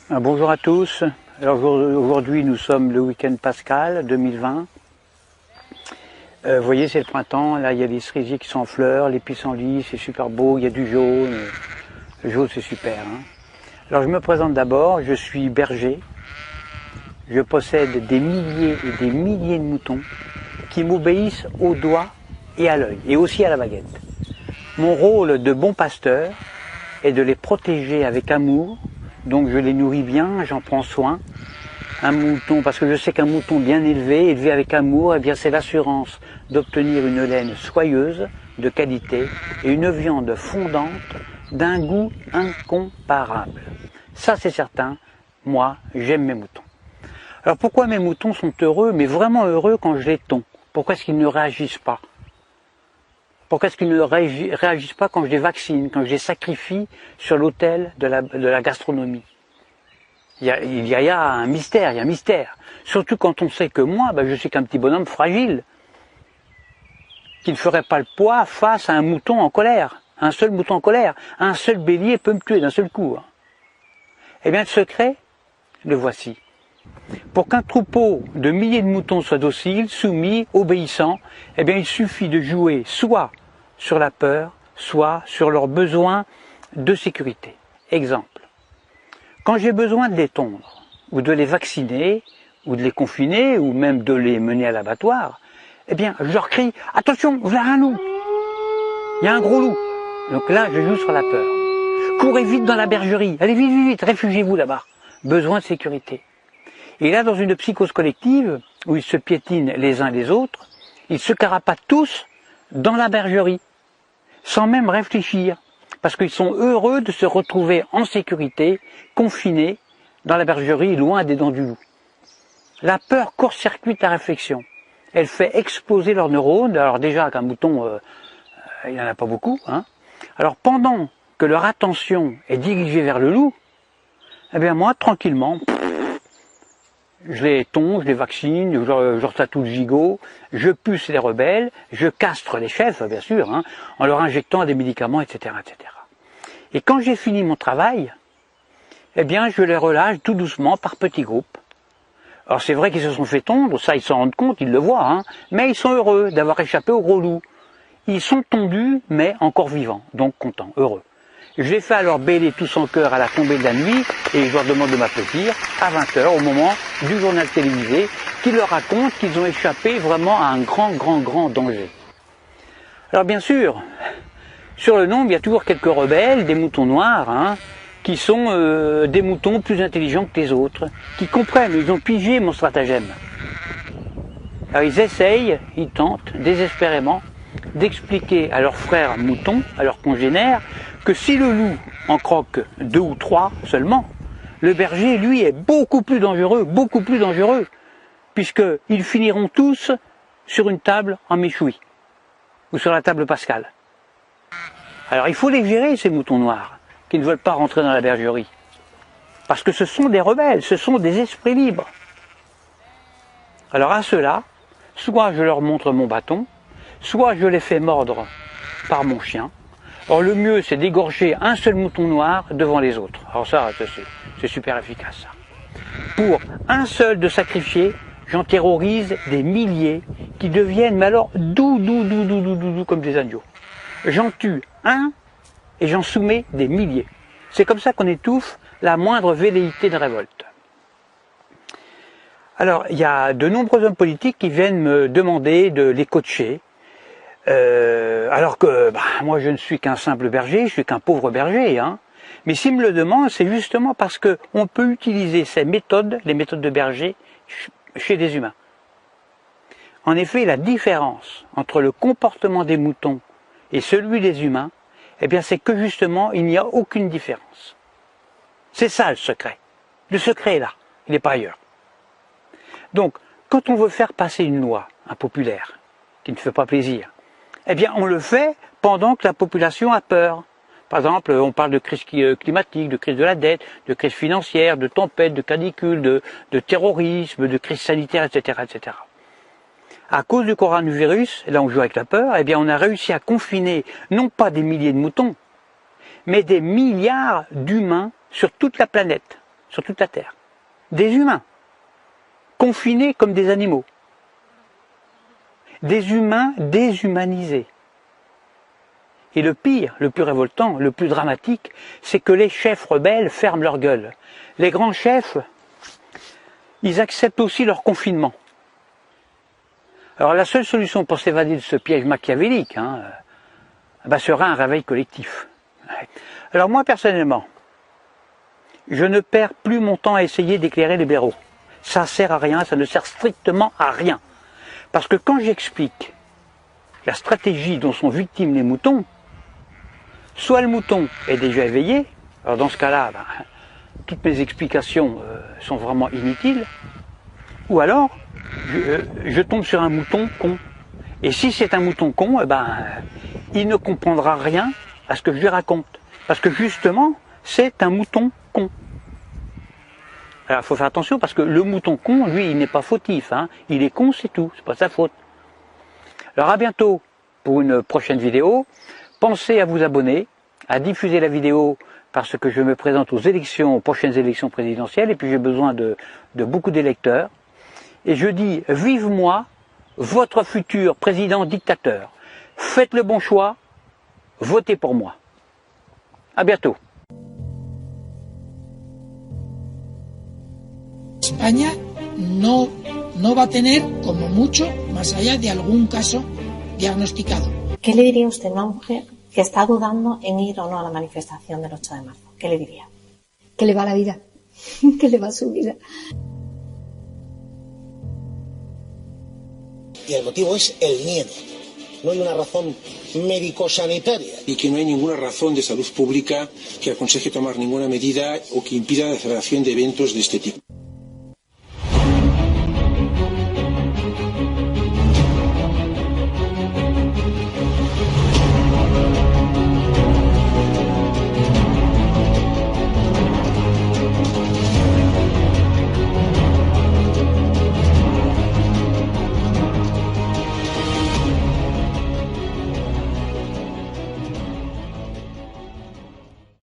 Bonjour à tous. Alors aujourd'hui nous sommes le week-end pascal 2020. Vous voyez, c'est le printemps, là il y a les cerisiers qui sont en fleurs, les pissenlits, c'est super beau, il y a du jaune. Le jaune c'est super. Alors je me présente d'abord, je suis berger. Je possède des milliers et des milliers de moutons qui m'obéissent au doigt et à l'œil, et aussi à la baguette. Mon rôle de bon pasteur est de les protéger avec amour. Donc je les nourris bien, j'en prends soin. Un mouton, parce que je sais qu'un mouton bien élevé, élevé avec amour, eh bien c'est l'assurance d'obtenir une laine soyeuse, de qualité, et une viande fondante d'un goût incomparable. Ça c'est certain, moi j'aime mes moutons. Alors pourquoi mes moutons sont heureux, mais vraiment heureux quand je les tonds? Pourquoi est-ce qu'ils ne réagissent pas? Pourquoi est-ce qu'ils ne réagissent pas quand je les vaccine, quand je les sacrifie sur l'autel de la gastronomie? Il y a un mystère, il y a un mystère. Surtout quand on sait que moi, je suis qu'un petit bonhomme fragile, qui ne ferait pas le poids face à un mouton en colère. Un seul mouton en colère, un seul bélier peut me tuer d'un seul coup. Eh bien le secret, le voici. Pour qu'un troupeau de milliers de moutons soit docile, soumis, obéissant, eh bien il suffit de jouer soit sur la peur, soit sur leurs besoins de sécurité. Exemple, quand j'ai besoin de les tondre, ou de les vacciner, ou de les confiner, ou même de les mener à l'abattoir, eh bien je leur crie « Attention, voilà un loup ! Il y a un gros loup !» Donc là, je joue sur la peur. « Courez vite dans la bergerie, allez vite, vite, vite, réfugiez-vous là-bas !» Besoin de sécurité. Et là, dans une psychose collective, où ils se piétinent les uns les autres, ils se carapatent tous dans la bergerie, sans même réfléchir, parce qu'ils sont heureux de se retrouver en sécurité, confinés dans la bergerie, loin des dents du loup. La peur court-circuite la réflexion. Elle fait exploser leurs neurones. Alors déjà, qu'un mouton, il n'y en a pas beaucoup. Alors pendant que leur attention est dirigée vers le loup, eh bien moi, tranquillement, je les tonds, je les vaccine, je leur tatoue le gigot, je puce les rebelles, je castre les chefs, bien sûr, en leur injectant des médicaments, etc., etc. Et quand j'ai fini mon travail, eh bien, je les relâche tout doucement par petits groupes. Alors c'est vrai qu'ils se sont fait tondre, ça ils s'en rendent compte, ils le voient, mais ils sont heureux d'avoir échappé au gros loup. Ils sont tondus, mais encore vivants, donc contents, heureux. Je les fais alors bêler tous en chœur à la tombée de la nuit et je leur demande de m'applaudir à 20h au moment du journal télévisé qui leur raconte qu'ils ont échappé vraiment à un grand danger. Alors bien sûr, sur le nombre, il y a toujours quelques rebelles, des moutons noirs, qui sont des moutons plus intelligents que les autres, qui comprennent, ils ont pigé mon stratagème. Alors ils essayent, ils tentent désespérément d'expliquer à leurs frères moutons, à leurs congénères, que si le loup en croque 2 ou 3 seulement, le berger, lui, est beaucoup plus dangereux, puisqu'ils finiront tous sur une table en méchoui, ou sur la table pascale. Alors il faut les gérer, ces moutons noirs, qui ne veulent pas rentrer dans la bergerie, parce que ce sont des rebelles, ce sont des esprits libres. Alors à ceux-là, soit je leur montre mon bâton, soit je les fais mordre par mon chien. Or le mieux c'est d'égorger un seul mouton noir devant les autres. Alors ça c'est super efficace ça. Pour un seul de sacrifier, j'en terrorise des milliers qui deviennent mais alors doux comme des agneaux. J'en tue un et j'en soumets des milliers. C'est comme ça qu'on étouffe la moindre velléité de révolte. Alors il y a de nombreux hommes politiques qui viennent me demander de les coacher. Alors que moi je ne suis qu'un simple berger, je suis qu'un pauvre berger, mais s'ils me le demandent, c'est justement parce que on peut utiliser ces méthodes, les méthodes de berger, chez des humains. En effet, la différence entre le comportement des moutons et celui des humains, eh bien c'est que justement il n'y a aucune différence. C'est ça le secret. Le secret est là, il n'est pas ailleurs. Donc, quand on veut faire passer une loi impopulaire, qui ne fait pas plaisir, eh bien on le fait pendant que la population a peur. Par exemple, on parle de crise climatique, de crise de la dette, de crise financière, de tempête, de canicule, de terrorisme, de crise sanitaire, etc., etc. À cause du coronavirus, et là on joue avec la peur, eh bien on a réussi à confiner non pas des milliers de moutons, mais des milliards d'humains sur toute la planète, sur toute la Terre. Des humains, confinés comme des animaux. Des humains déshumanisés. Et le pire, le plus révoltant, le plus dramatique, c'est que les chefs rebelles ferment leur gueule. Les grands chefs, ils acceptent aussi leur confinement. Alors la seule solution pour s'évader de ce piège machiavélique sera un réveil collectif. Alors moi personnellement, je ne perds plus mon temps à essayer d'éclairer les blaireaux. Ça sert à rien, ça ne sert strictement à rien. Parce que quand j'explique la stratégie dont sont victimes les moutons, soit le mouton est déjà éveillé, alors dans ce cas-là, toutes mes explications sont vraiment inutiles, ou alors je tombe sur un mouton con. Et si c'est un mouton con, il ne comprendra rien à ce que je lui raconte. Parce que justement, c'est un mouton con. Alors il faut faire attention parce que le mouton con, lui, il n'est pas fautif. Il est con, c'est tout, c'est pas sa faute. Alors à bientôt pour une prochaine vidéo. Pensez à vous abonner, à diffuser la vidéo parce que je me présente aux prochaines élections présidentielles et puis j'ai besoin de beaucoup d'électeurs. Et je dis, vive moi, votre futur président dictateur. Faites le bon choix, votez pour moi. À bientôt. España no va a tener, como mucho, más allá de algún caso diagnosticado. ¿Qué le diría usted a una mujer que está dudando en ir o no a la manifestación del 8 de marzo? ¿Qué le diría? Que le va la vida, que le va su vida. Y el motivo es el miedo. No hay una razón médico-sanitaria. Y que no hay ninguna razón de salud pública que aconseje tomar ninguna medida o que impida la celebración de eventos de este tipo.